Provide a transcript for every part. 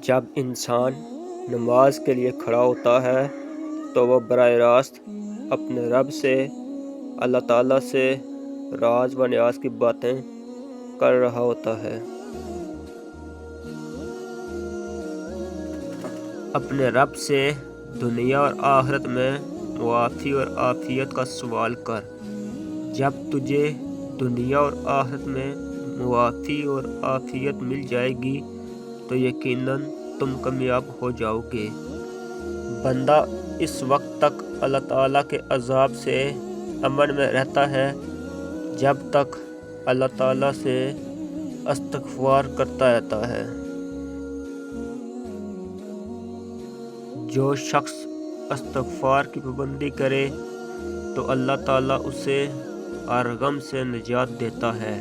جب انسان نماز کے لیے کھڑا ہوتا ہے تو وہ براہ راست اپنے رب سے، اللہ تعالیٰ سے راز و نیاز کی باتیں کر رہا ہوتا ہے۔ اپنے رب سے دنیا اور آخرت میں معافی اور عافیت کا سوال کر۔ جب تجھے دنیا اور آخرت میں معافی اور عافیت مل جائے گی تو یقیناً تم کامیاب ہو جاؤ گے۔ بندہ اس وقت تک اللہ تعالیٰ کے عذاب سے امن میں رہتا ہے جب تک اللہ تعالیٰ سے استغفار کرتا رہتا ہے۔ جو شخص استغفار کی پابندی کرے تو اللہ تعالیٰ اسے ہر غم سے نجات دیتا ہے،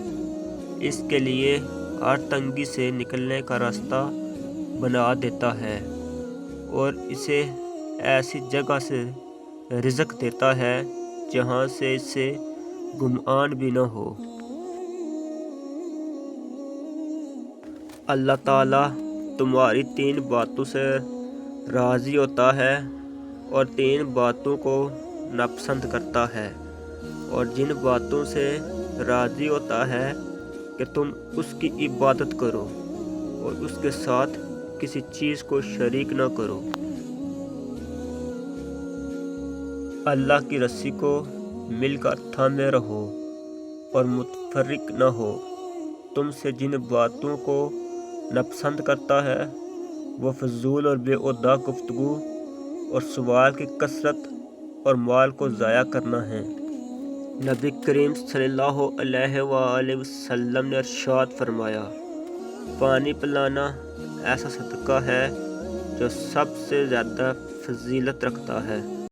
اس کے لیے ہر تنگی سے نکلنے کا راستہ بنا دیتا ہے اور اسے ایسی جگہ سے رزق دیتا ہے جہاں سے اسے گمان بھی نہ ہو۔ اللہ تعالیٰ تمہاری 3 باتوں سے راضی ہوتا ہے اور 3 باتوں کو ناپسند کرتا ہے، اور جن باتوں سے راضی ہوتا ہے کہ تم اس کی عبادت کرو اور اس کے ساتھ کسی چیز کو شریک نہ کرو۔ اللہ کی رسی کو مل کر تھامے رہو اور متفرق نہ ہو۔ تم سے جن باتوں کو ناپسند کرتا ہے وہ فضول اور بے ہودہ گفتگو اور سوال کی کثرت اور مال کو ضائع کرنا ہے۔ نبی کریم صلی اللہ علیہ وآلہ وسلم نے ارشاد فرمایا، پانی پلانا ایسا صدقہ ہے جو سب سے زیادہ فضیلت رکھتا ہے۔